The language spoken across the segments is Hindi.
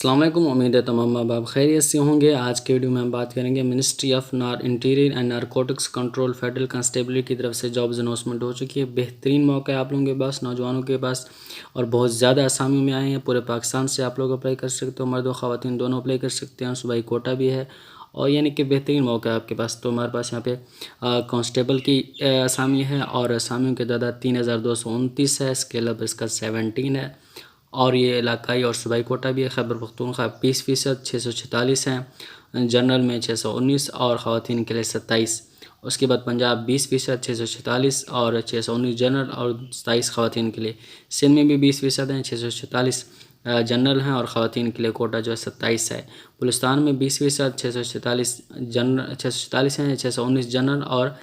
अस्सलाम वालेकुम। उम्मीद है तमाम माँ बाप खैरियत से होंगे। आज के वीडियो में हम बात करेंगे ministry of interior and narcotics control federal constable की तरफ से जॉब्स अनाउंसमेंट हो चुकी है। बेहतरीन मौका है आप लोगों के पास, नौजवानों के पास, और बहुत ज़्यादा आसामियों में आए हैं। पूरे पाकिस्तान से आप लोग अप्लाई कर सकते हो, मर्द और ख़वातीन दोनों अप्लाई कर सकते हैं। सूबाई कोटा भी है और यानी कि बेहतरीन मौका है आपके पास। तो हमारे पास यहाँ पे कांस्टेबल की असामी है और असामियों की तादाद 3229 है। स्केल अप इसका 17 है और ये इलाकाई और सूबाई कोटा भी है। खैबर पख्तूनख्वा 20% 646 हैं, जनरल में 619 और ख़वातीन के लिए 27। उसके बाद पंजाब 20% 646 और 619 जनरल और 27 ख़वातीन के लिए। सिंध में भी 20% हैं, 646 जनरल हैं और ख़वातीन के लिए कोटा जो है 27 है। बलूचिस्तान में 20% 646 जनरल 646 हैं, 619 जनरल और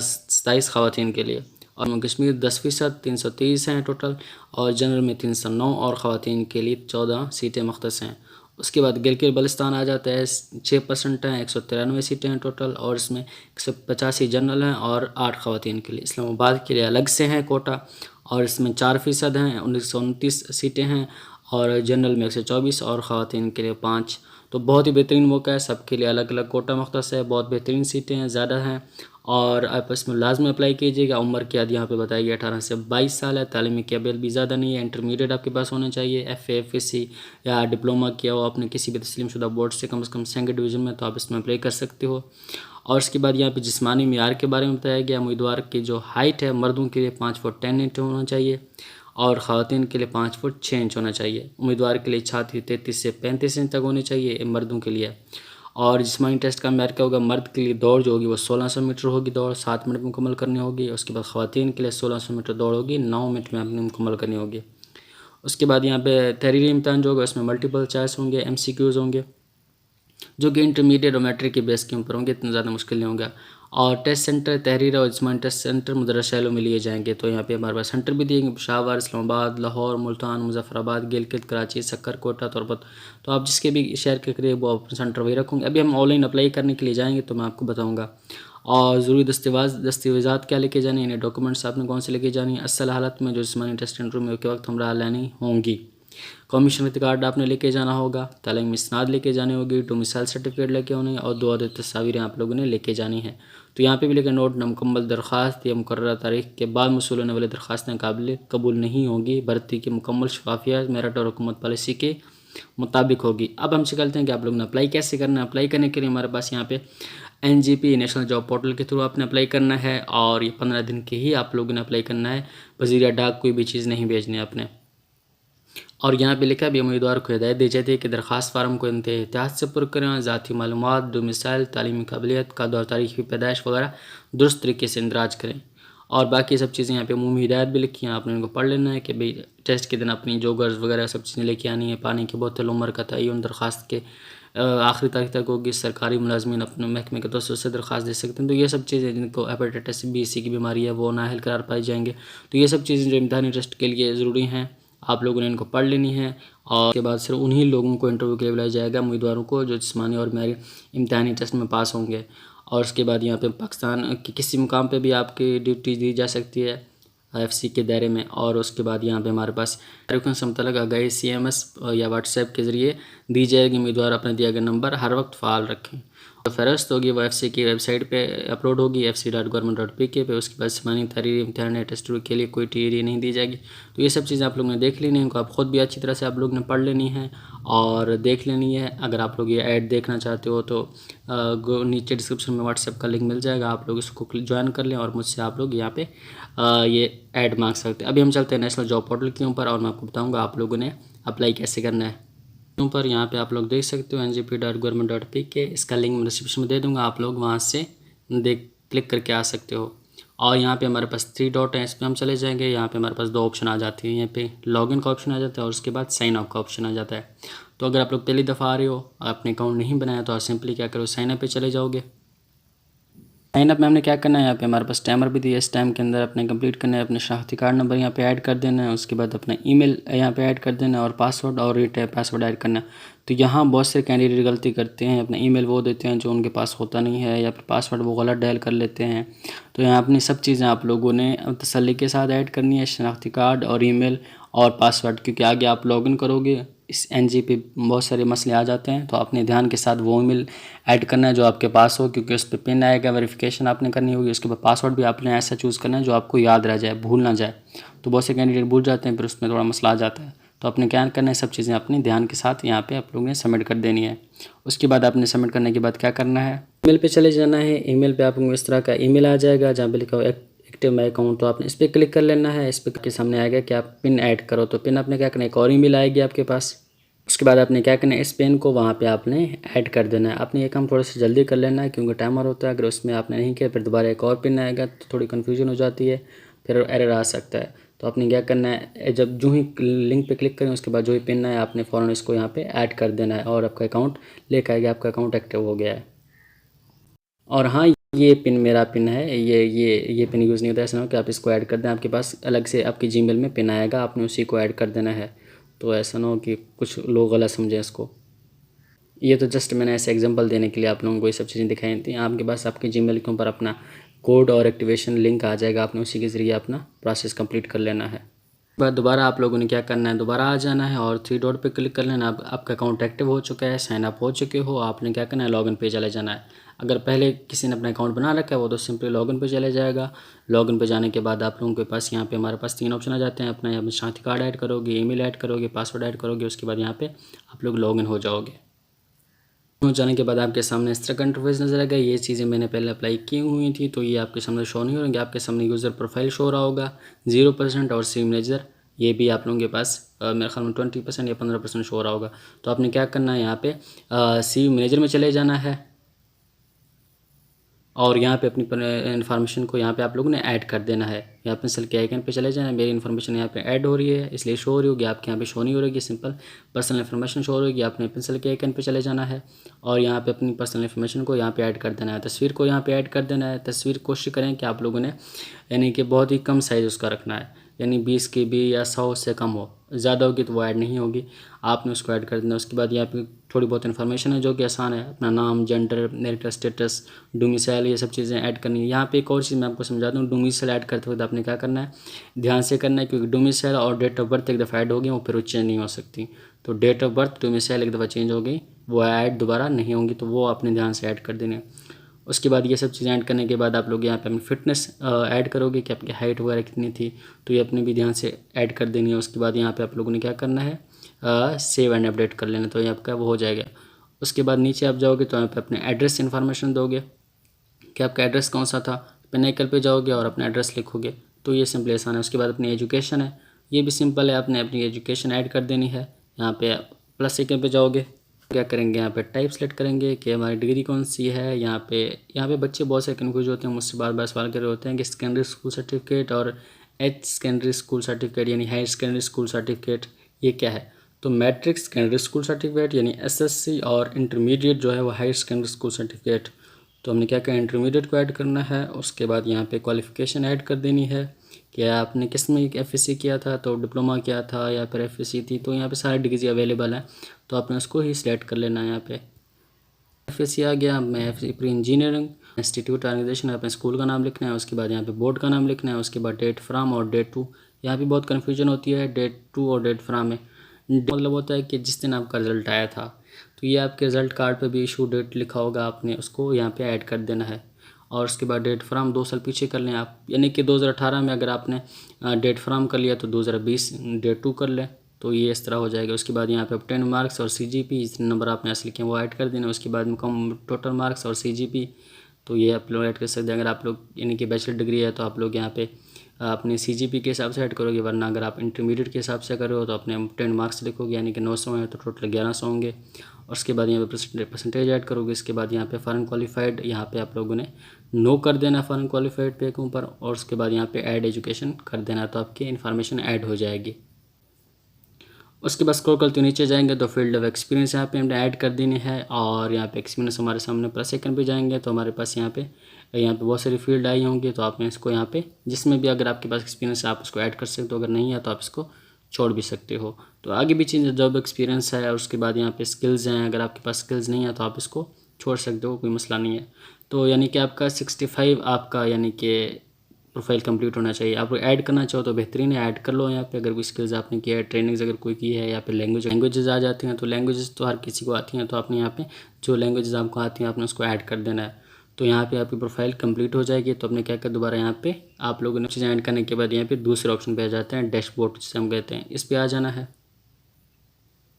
27 ख़वातीन के लिए। और जम्मू कश्मीर 10% 323 हैं टोटल और जनरल में 309 और ख़वातीन के लिए 14 सीटें मुख्तस हैं। उसके बाद गिलगित बल्तिस्तान आ जाता है, 6% हैं, 193 सीटें हैं टोटल और इसमें 185 जनरल हैं और 8 ख़वातीन के लिए। इस्लामाबाद के लिए अलग से हैं कोटा और इसमें 4% हैं, 1929 सीटें हैं और जनरल में 124 और ख़वातीन के लिए 5। तो बहुत ही बेहतरीन मौका है, सबके लिए अलग अलग कोटा मुख्तस है, बहुत बेहतरीन सीटें हैं, ज़्यादा हैं और आप इसमें लाजमी अप्लाई कीजिएगा। उम्र की याद यहाँ पे बताई गई 18 से 22 साल है। तालीमी काबिल भी ज़्यादा नहीं है, इंटरमीडिएट आपके पास होना चाहिए, FA, FSC या डिप्लोमा किया हो आपने किसी भी तस्लीम शुदा बोर्ड से कम सेकंड डिवीज़न में, तो आप इसमें अप्लाई कर सकते हो। और उसके बाद यहाँ पे जिस्मानी मियार के बारे में बताया गया। उम्मीदवार की जो हाइट है, मर्दों के लिए 5 फुट 10 इंच होना चाहिए और ख़वातीन के लिए 5 फुट 6 इंच होना चाहिए। उम्मीदवार के लिए छाती 33 से 35 इंच तक होनी चाहिए मर्दों के लिए। और जिस्मानी टेस्ट का मैर क्या होगा, मर्द के लिए दौड़ जो होगी वो 1600 मीटर होगी, दौड़ 7 मिनट में मुकम्मल करनी होगी। उसके बाद ख़वातीन के लिए 1600 मीटर दौड़ होगी, 9 मिनट में अपनी मुकम्मल करनी होगी। उसके बाद यहाँ पे तहरीरी इम्तहान जो होगा उसमें मल्टीपल चॉइस होंगे, MCQs होंगे जो कि इंटरमीडिएट और मैट्रिक के बेस के ऊपर होंगे, इतना ज़्यादा मुश्किल नहीं होगा। और टेस्ट सेंटर तहरीर और जिस्मानी टेस्ट सेंटर मुदर्रज शहरों में लिए जाएंगे। तो यहाँ पे हमारे पास सेंटर भी दिएंगे, पेशावर, इस्लामाबाद, लाहौर, मुल्तान, मुजफ्फराबाद, गिलगित, कराची, सक्कर, कोटा, तुर्बत। तो आप जिसके भी शहर के करीब वो अपना सेंटर वही रखोगे। अभी हम ऑनलाइन अप्लाई करने के लिए जाएंगे तो मैं आपको बताऊँगा। और ज़रूरी दस्तावेज़ात क्या लेके जानी है, डॉक्यूमेंट्स आपने कौन से लेके जानी है। असल हालत में जो जिस्मानी टेस्ट इंटरव्यू के वक्त हमरा लेनी होंगी। कमीशन कार्ड आपने लेके जाना होगा, तालीमी इसनाद लेके जानी होगी, डोमिसाइल सर्टिफिकेट लेके आनी है और 2 अदद तस्वीरें आप लोगों ने लेके जानी है। तो यहाँ पे भी लेकर नोट, मुकम्मल दरख्वास्त या मुकर्रर तारीख के बाद मौसूल होने वाली दरख्वास्तें काबिल कबूल नहीं होगी। भर्ती की मुकम्मल शफाफियत मेरिट और हुकूमत पॉलिसी के मुताबिक होगी। अब हम चलते हैं कि आप लोगों ने अप्लाई कैसे करना है। अप्लाई करने के लिए हमारे पास यहाँ पे NGP नेशनल जॉब पोर्टल के थ्रू आपने अप्लाई करना है और ये 15 दिन के ही आप लोगों ने अप्लाई करना है। वज़ीर डाक कोई भी चीज़ नहीं भेजनी है आपने। और यहाँ पे लिखा भी उम्मीदवार को हिदायत दी जाती है कि दरख्वास्त फार्म को इंतहाई एहतियात से पुर करें, ज़ाती मालूमात, डोमिसाइल, तालीमी काबिलियत का दौर, तारीख की पैदाइश वगैरह दुरुस्त तरीके से इंदराज करें। और बाकी सब चीज़ें यहाँ पे अमूमी हिदायत भी लिखी हैं, आपने इनको पढ़ लेना है कि भाई टेस्ट के दिन अपनी जोगर्स वगैरह सब चीज़ें लेके आनी है, पानी की बोतल, उम्र का तयन, दरख्वास्त के आखिरी तारीख तक होगी। सरकारी मुलाजमीन अपने महकमे के तवज्जुह से दरख्वास्त दे सकते हैं। तो ये सब चीज़ें जिनको हेपेटाइटिस B, C की बीमारी है वो नाअहल करार पाई जाएंगे। तो ये सब चीज़ें जो इम्तहानी टेस्ट के लिए ज़रूरी हैं, आप लोगों ने इनको पढ़ लेनी है। और उसके बाद सिर्फ उन्हीं लोगों को इंटरव्यू के लिए बुलाया जाएगा, उम्मीदवारों को जो जिस्मानी और मेरी इम्तहानी टेस्ट में पास होंगे। और उसके बाद यहाँ पे पाकिस्तान के किसी मुकाम पे भी आपकी ड्यूटी दी जा सकती है IFC के दायरे में। और उसके बाद यहाँ पे हमारे पास मुतल्लिक़ आगाही CMS या व्हाट्सएप के ज़रिए दी जाएगी। उम्मीदवार अपने दिया गया नंबर हर वक्त फ़ाल रखें। तो फ़हरिस्त होगी वो FCA की वेबसाइट पे अपलोड होगी, fc.government.pk पे। उसके बाद जिस्मानी तहरीरी इम्तहान टेस्ट के लिए कोई टीरी नहीं दी जाएगी। तो ये सब चीज़ें आप लोगों ने देख लेनी है, इनको आप ख़ुद भी अच्छी तरह से आप लोग ने पढ़ लेनी है और देख लेनी है। अगर आप लोग ये ऐड देखना चाहते हो तो नीचे डिस्क्रिप्शन में व्हाट्सएप का लिंक मिल जाएगा, आप लोग इसको ज्वाइन कर लें और मुझसे आप लोग यहाँ पे ये ऐड मांग सकते हैं। अभी हम चलते हैं नेशनल जॉब पोर्टल के ऊपर और मैं आपको बताऊँगा आप लोगों ने अप्लाई कैसे करना है। ऊपर यहाँ पे आप लोग देख सकते हो ngp.government.pk, इसका लिंक मैं डिस्क्रिप्शन में दे दूँगा, आप लोग वहाँ से क्लिक करके आ सकते हो। और यहाँ पे हमारे पास 3 डॉट है, इस पर हम चले जाएंगे। यहाँ पे हमारे पास 2 ऑप्शन आ जाती हैं, यहाँ पे लॉगिन का ऑप्शन आ जाता है और उसके बाद साइन अप का ऑप्शन आ जाता है। तो अगर आप लोग पहली दफ़ा आ रहे हो, आपने अकाउंट नहीं बनाया, तो आप सिंपली क्या करो, साइन अप पे चले जाओगे। साइन अप में हमने क्या करना है, यहाँ पे हमारे पास टाइमर भी दिया है, इस टाइम के अंदर अपने कंप्लीट करना है, अपने शनाख्ती कार्ड नंबर यहाँ पे ऐड कर देना है, उसके बाद अपना ईमेल यहाँ पे ऐड कर देना है और पासवर्ड और रीटाइप पासवर्ड ऐड करना है। तो यहाँ बहुत से कैंडिडेट गलती करते हैं, अपना ईमेल वो देते हैं जो उनके पास होता नहीं है या फिर पासवर्ड वो गलत डायल कर लेते हैं। तो यहाँ अपनी सब चीज़ें आप लोगों ने तसल्ली के साथ ऐड करनी है, शनाख्ती कार्ड और ईमेल और पासवर्ड, क्योंकि आगे आप लॉगिन करोगे इस NG पे बहुत सारे मसले आ जाते हैं। तो आपने ध्यान के साथ वो ईमेल ऐड करना है जो आपके पास हो, क्योंकि उस पर पिन आएगा, वेरिफिकेशन आपने करनी होगी। उसके बाद पासवर्ड भी आपने ऐसा चूज़ करना है जो आपको याद रह जाए, भूल ना जाए। तो बहुत से कैंडिडेट भूल जाते हैं, फिर उसमें थोड़ा मसला आ जाता है। तो आपने क्या करना है, सब चीज़ें अपनी ध्यान के साथ यहाँ पे आप लोगों ने सबमिट कर देनी है। उसके बाद आपने सबमिट करने के बाद क्या करना है, ईमेल पे चले जाना है। ईमेल पे आपको इस तरह का ईमेल आ जाएगा जहाँ पे लिखा हो एक्टिव माई अकाउंट। तो आपने इस पर क्लिक कर लेना है। इस पर के सामने आएगा कि आप पिन ऐड करो। तो पिन आपने क्या करना है, एक और ईमेल आएगी आपके पास। उसके बाद आपने क्या करना है, इस पेन को वहाँ पे आपने ऐड कर देना है। आपने ये काम थोड़ा सा जल्दी कर लेना है क्योंकि टाइमर होता है। अगर उसमें आपने नहीं किया फिर दोबारा एक और पिन आएगा तो थोड़ी कन्फ्यूजन हो जाती है, फिर एरर आ सकता है। तो आपने क्या करना है, जब जो ही लिंक पे क्लिक करें उसके बाद जो ही पिन है आपने फ़ौरन इसको यहाँ पे ऐड कर देना है और आपका अकाउंट लेकर आएगा, आपका अकाउंट एक्टिव हो गया है। और हाँ, ये पिन मेरा पिन है, ये पिन यूज़ नहीं होता है। ऐसा ना हो कि आप इसको ऐड कर दें, आपके पास अलग से आपकी जीमेल में पिन आएगा, आपने उसी को ऐड कर देना है। तो ऐसा ना हो कि कुछ लोग गलत समझें इसको। ये तो जस्ट मैंने ऐसे एग्जांपल देने के लिए आप लोगों को ये सब चीज़ें दिखाई थी। आपके पास आपके जीमेल के ऊपर अपना कोड और एक्टिवेशन लिंक आ जाएगा, आपने उसी के ज़रिए अपना प्रोसेस कंप्लीट कर लेना है। बाद दोबारा आप लोगों ने क्या करना है, दोबारा आ जाना है और 3 डॉट पे क्लिक कर लेना। आपका अकाउंट एक्टिव हो चुका है, साइन अप हो चुके हो। आपने क्या करना है, लॉगिन पे चले जाना है। अगर पहले किसी ने अपना अकाउंट बना रखा है वो तो सिंपली लॉगिन पे चले जाएगा। लॉगिन पे जाने के बाद आप लोगों के पास यहाँ पे हमारे पास 3 ऑप्शन आ जाते हैं। अपना यहाँ पे साथी कार्ड ऐड करोगे, ईमेल ऐड करोगे, पासवर्ड ऐड करोगे, उसके बाद यहाँ पे आप लोग लॉगिन हो जाओगे। हो जाने के बाद आपके सामने इस तरह का इंटरफेस नजर आएगा। ये चीज़ें मैंने पहले अप्लाई की हुई थी तो ये आपके सामने शो नहीं होंगे। आपके सामने यूज़र प्रोफाइल शो हो रहा होगा 0% और सी मैनेजर ये भी आप लोगों के पास मेरे ख्याल में 20% या 15% शो हो रहा होगा। तो आपने क्या करना है, यहाँ पे सी मैनेजर में चले जाना है और यहाँ पे अपनी इन्फॉर्मेशन को यहाँ पे आप लोगों ने ऐड कर देना है। यहाँ पेंसिल के आइकन पे चले जाना है। मेरी इन्फॉर्मेशन यहाँ पे ऐड हो रही है इसलिए शो हो रही होगी, आपके यहाँ पे शो नहीं हो रही। सिंपल पर्सनल इन्फॉर्मेशन शो हो रही होगी, आपने पेंसिल के आइकन पे चले जाना है और यहाँ पे अपनी पर्सनल इन्फॉर्मेशन को यहाँ पे ऐड कर देना है। तस्वीर को यहाँ पे ऐड कर देना है। तस्वीर कोशिश करें कि आप लोगों ने यानी कि बहुत ही कम साइज़ उसका रखना है, यानी 20 KB या 100 से कम हो। ज़्यादा होगी तो वो ऐड नहीं होगी, आपने उसको ऐड कर देना। उसके बाद यहाँ पे थोड़ी बहुत इन्फॉर्मेशन है जो कि आसान है, अपना नाम, जेंडर, मैरिटल स्टेटस, डोमिसाइल, ये सब चीज़ें ऐड करनी है। यहाँ पे एक और चीज़ मैं आपको समझा दूँ, डोमिसाइल ऐड करते वक्त आपने क्या करना है, ध्यान से करना है क्योंकि डोमिसाइल और डेट ऑफ बर्थ एक दफ़ा ऐड हो गई वो फिर वो चेंज नहीं हो सकती। तो डेट ऑफ बर्थ, डोमिसाइल एक दफ़ा चेंज हो गई वो ऐड दोबारा नहीं होंगी, तो वो आपने ध्यान से ऐड कर देनी है। उसके बाद ये सब चीज़ें ऐड करने के बाद आप लोग यहाँ पे अपनी फिटनेस ऐड करोगे कि आपकी हाइट वगैरह कितनी थी, तो ये अपने भी ध्यान से ऐड कर देनी है। उसके बाद यहाँ पे आप लोगों ने क्या करना है, सेव एंड अपडेट कर लेना, तो ये आपका वो हो जाएगा। उसके बाद नीचे आप जाओगे तो यहाँ पे अपने एड्रेस इन्फॉर्मेशन दोगे कि आपका एड्रेस कौन सा था। पिनाकल पे जाओगे और अपना एड्रेस लिखोगे, तो ये सिंपल आसान है। उसके बाद अपनी एजुकेशन है, ये भी सिंपल है, आपने अपनी एजुकेशन ऐड कर देनी है। यहाँ पे प्लस आइकन पे जाओगे, क्या करेंगे, यहाँ पे टाइप सेलेक्ट करेंगे कि हमारी डिग्री कौन सी है। यहाँ पे बच्चे बहुत से कन्फ्यूज होते हैं, मुझसे बार बार सवाल कर रहे होते हैं कि सेकेंडरी स्कूल सर्टिफिकेट और एच सेकेंडरी स्कूल सर्टिफिकेट यानी हाई सेकेंडरी स्कूल सर्टिफिकेट ये क्या है। तो मैट्रिक सेकेंडरी स्कूल सर्टिफिकेट यानी SSC और इंटरमीडिएट जो है वो हाई सेकेंडरी स्कूल सर्टिफिकेट। तो हमने क्या किया, इंटरमीडिएट को ऐड करना है। उसके बाद यहाँ पे क्वालिफ़िकेशन ऐड कर देनी है कि आपने किस में FSC किया था, तो डिप्लोमा किया था या फिर FSC थी। तो यहाँ पे सारी डिग्री अवेलेबल है तो आपने उसको ही सिलेक्ट कर लेना है। यहाँ पे FSC आ गया, मैं FSC pre engineering institute organisation, अपने स्कूल का नाम लिखना है। उसके बाद यहाँ पे बोर्ड का नाम लिखना है। उसके बाद डेट फ्राम और डेट टू, यहाँ भी बहुत कन्फ्यूजन होती है डेट टू और डेट फ्राम में। मतलब होता है कि जिस दिन आपका रिज़ल्ट आया था, तो ये आपके रिज़ल्ट कार्ड पे भी इशू डेट लिखा होगा, आपने उसको यहाँ पे ऐड कर देना है। और उसके बाद डेट फ्राम 2 साल पीछे कर लें आप, यानी कि 2018 में अगर आपने डेट फ्राम कर लिया तो 2020 डेट टू कर लें, तो ये इस तरह हो जाएगा। उसके बाद यहाँ पे ऑब्टेन मार्क्स और CGP, जितने नंबर आपने ऐसे लिखे हैं वो ऐड कर देना। उसके बाद कम टोटल मार्क्स और CGP, तो ये आप लोग ऐड कर सकते हैं। अगर आप लोग यानी कि बैचलर डिग्री है तो आप लोग यहाँ पे अपने CGP के हिसाब से ऐड करोगे, वरना अगर आप इंटरमीडिएट के हिसाब से करो तो अपने 10 मार्क्स लिखोगे, यानी कि 900 है तो टोटल 1100 होंगे। और उसके बाद यहाँ पे परसेंटेज ऐड करोगे। इसके बाद यहाँ पे फॉरेन क्वालिफाइड, यहाँ पे आप लोगों ने नो कर देना फॉरेन क्वालिफाइड पे के ऊपर, और उसके बाद यहाँ पे ऐड एजुकेशन कर देना, तो आपकी इन्फॉर्मेशन ऐड हो जाएगी। उसके बाद स्क्रॉल करते नीचे जाएंगे तो फील्ड ऑफ एक्सपीरियंस यहाँ पे हमने ऐड कर देनी है। और यहाँ पे एक्सपीरियंस हमारे सामने प्लस आइकन पे जाएंगे तो हमारे पास यहाँ पे बहुत सारी फील्ड आई होंगी, तो आपने इसको यहाँ पे जिसमें भी अगर आपके पास एक्सपीरियंस है आप उसको ऐड कर सकते हो, अगर नहीं है तो आप इसको छोड़ भी सकते हो। तो आगे भी चीज़ जॉब एक्सपीरियंस है। और उसके बाद यहाँ पे स्किल्स हैं, अगर आपके पास स्किल्स नहीं है तो आप इसको छोड़ सकते हो, कोई मसला नहीं है। तो यानी कि आपका 65 आपका यानी कि प्रोफाइल कंप्लीट होना चाहिए। आप ऐड करना चाहो तो बेहतरीन है, ऐड कर लो यहाँ पे। अगर कोई स्किल्स आपने किया है, ट्रेनिंग्स अगर कोई की है, या फिर लैंग्वेजेस आ जाती हैं, तो लैंग्वेजेस तो हर किसी को आती हैं, तो आपने यहाँ पे जो लैंग्वेजेस आपको आती हैं आपने उसको ऐड कर देना है। तो यहाँ पे आपकी प्रोफाइल कंप्लीट हो जाएगी। तो आपने क्या कर दोबारा यहाँ पे आप लोगों ने चीज़ें ऐड करने के बाद यहाँ पे दूसरे ऑप्शन पे आ जाते हैं, डैशबोर्ड जिसे हम कहते हैं, इस पर आ जाना है।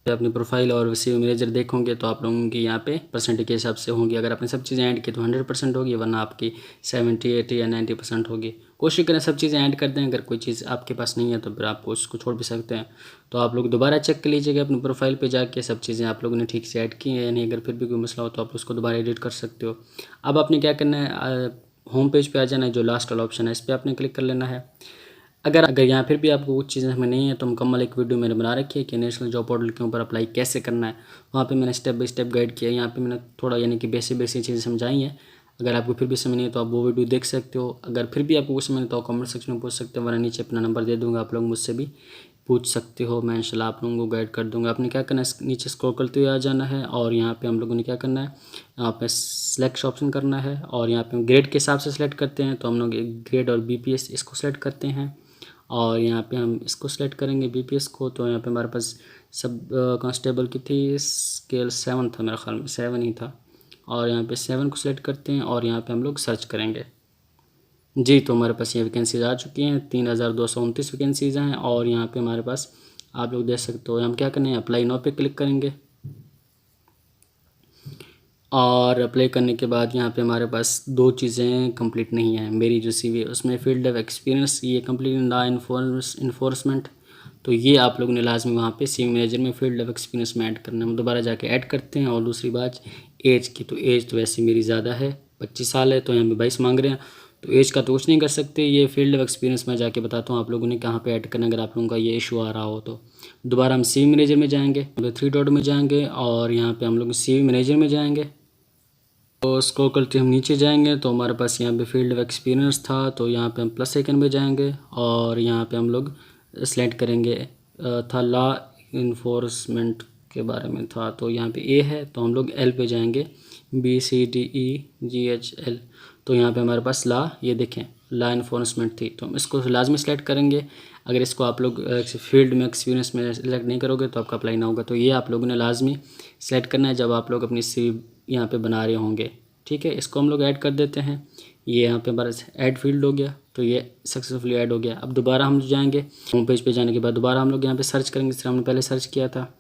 अपनी प्रोफाइल और सी मैनेजर देखोगे तो आप लोगों की यहाँ पे परसेंटेज के हिसाब से होंगी। अगर आपने सब चीज़ें ऐड की तो 100% होगी, वरना आपकी 70, 80 या 90% होगी। कोशिश करें सब चीज़ें ऐड कर दें। अगर कोई चीज़ आपके पास नहीं है तो फिर आप उसको छोड़ भी सकते हैं। तो आप लोग दोबारा चेक कर लीजिएगा अपनी प्रोफाइल पे जाके सब चीज़ें आप लोगों ने ठीक से ऐड की हैं या नहीं। अगर फिर भी कोई मसला हो तो आप उसको दोबारा एडिट कर सकते हो। अब आपने क्या करना है, होम पेज पे आ जाना है, जो लास्ट वाला ऑप्शन है इस पर आपने क्लिक कर लेना है। अगर यहाँ फिर भी आपको कुछ चीज़ें हमें नहीं है तो मुकम्मल एक वीडियो मैंने बना रखी है कि नेशनल जॉब पोर्टल के ऊपर अप्लाई कैसे करना है। वहाँ पे मैंने स्टेप बाय स्टेप गाइड किया है। यहाँ पे मैंने थोड़ा यानी कि बेसिक बेसिक चीज़ें समझाई हैं। अगर आपको फिर भी समझ नहीं है तो आप वो वीडियो देख सकते हो। अगर फिर भी आपको कुछ समझ नहीं तो कमेंट सेक्शन में पूछ सकते हो, वरना नीचे अपना नंबर दे दूँगा, आप लोग मुझसे भी पूछ सकते हो। मैं इंशाल्लाह आप लोगों को गाइड कर दूँगा। आपने क्या करना है, नीचे स्क्रॉल करते हुए आ जाना है और यहाँ पे हम लोगों ने क्या करना है, यहाँ पे सिलेक्ट ऑप्शन करना है और यहाँ पे हम ग्रेड के हिसाब से सिलेक्ट करते हैं। तो हम लोग ग्रेड और BPS इसको सिलेक्ट करते हैं और यहाँ पे हम इसको सिलेक्ट करेंगे BPS को। तो यहाँ पे हमारे पास सब कांस्टेबल की थी, स्केल 7 था, मेरे ख्याल में 7 ही था। और यहाँ पे 7 को सिलेक्ट करते हैं और यहाँ पे हम लोग सर्च करेंगे। जी, तो हमारे पास ये वैकेंसीज आ चुकी हैं, 3229 वैकेंसीज़ हैं। और यहाँ पे हमारे पास आप लोग देख सकते हो, हम क्या करें, अप्लाई नाउ पे क्लिक करेंगे। और अप्लाई करने के बाद यहाँ पे हमारे पास दो चीज़ें कंप्लीट नहीं हैं। मेरी जो CV है उसमें फील्ड ऑफ एक्सपीरियंस ये कंप्लीट इन लॉ इन्फोर्समेंट, तो ये आप लोगों ने लाजमी वहाँ पे CV मैनेजर में फील्ड ऑफ एक्सपीरियंस में ऐड करना है। हम दोबारा जाके ऐड करते हैं। और दूसरी बात एज की, तो एज तो वैसे मेरी ज़्यादा है, 25 साल है, तो यहाँ पे 22 मांग रहे हैं, तो एज का तो कुछ नहीं कर सकते। ये फील्ड ऑफ एक्सपीरियंस मैं जाके बताता हूँ आप लोगों ने कहाँ पे ऐड करना, अगर आप लोगों का ये इशू आ रहा हो तो। दोबारा हम CV मैनेजर में जाएंगे, 3 डॉट में जाएंगे और यहाँ पे हम लोग CV मैनेजर में जाएंगे। तो स्क्रॉल करते हम नीचे जाएंगे तो हमारे पास यहाँ पे फील्ड ऑफ एक्सपीरियंस था, तो यहाँ पे हम प्लस आइकन में जाएंगे और यहाँ पे हम लोग सेलेक्ट करेंगे, था लॉ इन्फोर्समेंट के बारे में था, तो यहाँ पे A है, तो हम लोग L पे जाएंगे, BCDEGHL। तो यहाँ पे हमारे पास लॉ, ये देखें लॉ इन्फोर्समेंट थी, तो हम इसको लाजमी सेलेक्ट करेंगे। अगर इसको आप लोग फील्ड में एक्सपीरियंस में सेलेक्ट नहीं करोगे तो आपका अप्लाई ना होगा। तो ये आप लोगों ने लाजमी सेलेक्ट करना है जब आप लोग अपनी CV यहाँ पे बना रहे होंगे। ठीक है, इसको हम लोग ऐड कर देते हैं। ये यहाँ पे हमारा ऐड फील्ड हो गया, तो ये सक्सेसफुली ऐड हो गया। अब दोबारा हम जाएंगे होम पेज पे, जाने के बाद दोबारा हम लोग यहाँ पे सर्च करेंगे, जिस तरह हमने पहले सर्च किया था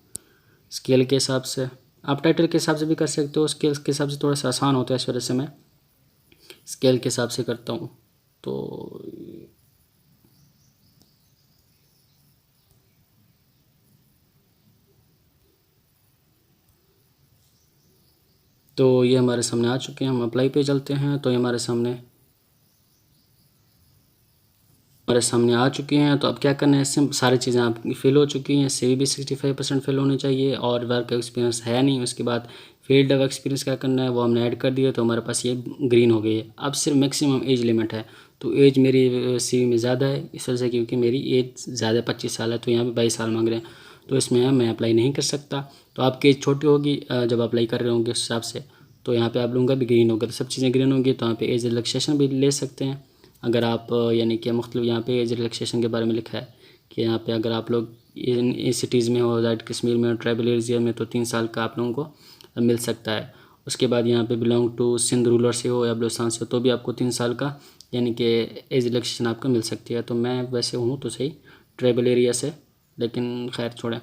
स्केल के हिसाब से। आप टाइटल के हिसाब से भी कर सकते हो, स्केल के हिसाब से थोड़ा सा आसान होता है, इस वजह से मैं स्केल के हिसाब से करता हूँ। तो ये हमारे सामने आ चुके हैं। हम अप्लाई पे चलते हैं, तो ये हमारे सामने आ चुकी हैं। तो अब क्या करना है, इससे सारी चीज़ें आपकी फिल हो चुकी हैं। CV भी 65% फिल होनी चाहिए और वर्क एक्सपीरियंस है नहीं। उसके बाद फील्ड ऑफ एक्सपीरियंस क्या करना है वो हमने ऐड कर दिया, तो हमारे पास ये ग्रीन हो गई है। अब सिर्फ मैक्सिमम एज लिमिट है, तो एज मेरी CV में ज़्यादा है इस वजह से, क्योंकि मेरी एज ज़्यादा 25 साल है, तो यहाँ पे 22 साल मांग रहे हैं, तो इसमें मैं अप्लाई नहीं कर सकता। तो आपकी एज छोटी होगी जब अप्लाई कर रहे होंगे उस हिसाब से, तो यहाँ पे आप लोगों का भी ग्रीन होगा। तो सब चीज़ें ग्रीन होंगी तो यहाँ पे एज रिलैक्सेशन भी ले सकते हैं। अगर आप यानी कि मुख्तलिफ यहाँ पे एज रिलैक्सेशन के बारे में लिखा है कि यहाँ पे अगर आप लोग इन सिटीज़ में हो, ज़ाहिर कश्मीर में हो, ट्राइबल एरिया में, तो 3 साल का आप लोगों को मिल सकता है। उसके बाद यहाँ पे बिलोंग टू सिंध रूलर से हो या बलूचिस्तान से हो तो भी आपको 3 साल का यानी कि एज रिलैक्सेशन आपको मिल सकती है। तो मैं वैसे हूँ तो सही ट्राइबल एरिया से, लेकिन खैर छोड़ें।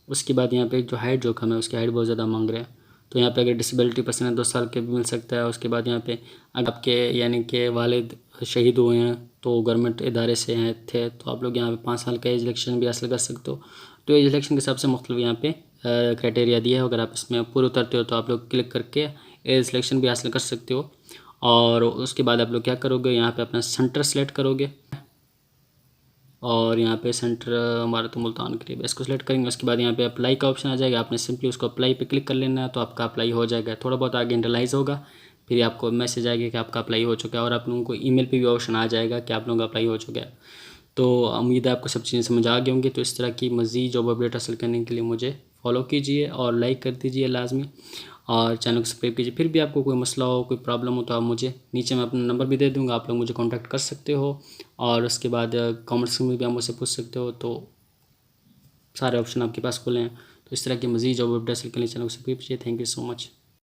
उसके बाद यहाँ पे जो हाइट जोखम है उसकी हाइट बहुत ज़्यादा मांग रहे हैं, तो यहाँ पे अगर डिसेबिलिटी पर्सन है 2 साल के भी मिल सकता है। उसके बाद यहाँ पे अगर आपके यानी कि वालिद शहीद हुए हैं तो गवर्नमेंट इदारे से हैं थे, तो आप लोग यहाँ पे 5 साल का एज रिलैक्सेशन भी हासिल कर सकते हो। तो एज रिलैक्सेशन के हिसाब से मुख्तलिफ यहाँ पे क्राइटेरिया दिया है। अगर आप इसमें पूरे उतरते हो तो आप लोग क्लिक करके एज रिलैक्सेशन भी हासिल कर सकते हो। और उसके बाद आप लोग क्या करोगे, यहाँ पे अपना सेंटर सेलेक्ट करोगे और यहाँ पे सेंटर हमारा तो मुल्तान करीब है, इसको सेलेक्ट करेंगे। उसके बाद यहाँ पे अप्लाई का ऑप्शन आ जाएगा, आपने सिंपली उसको अप्लाई पे क्लिक कर लेना है, तो आपका अप्लाई हो जाएगा। थोड़ा बहुत आगे इंटरलाइज होगा, फिर आपको मैसेज आएगा कि आपका अप्लाई हो चुका है और आप लोगों को ईमेल पे भी ऑप्शन आ जाएगा कि आप लोगों का अप्लाई हो चुका है। तो उम्मीद है आपको सब चीज़ें समझ आ गई होंगी। तो इस तरह की मज़ीद जॉब अपडेट हासिल करने के लिए मुझे फॉलो कीजिए और लाइक कर दीजिए लाजमी। और चैनल को सब्सक्राइब कीजिए। फिर भी आपको कोई मसला हो, कोई प्रॉब्लम हो, तो आप मुझे नीचे मैं अपना नंबर भी दे दूँगा, आप लोग मुझे कॉन्टैक्ट कर सकते हो। और उसके बाद कमेंट सेक्शन में भी आप मुझसे पूछ सकते हो, तो सारे ऑप्शन आपके पास खुले हैं। तो इस तरह की मज़ीद जॉब अपडेट्स के लिए चैनल को सब्सक्राइब कीजिए। Thank you so much.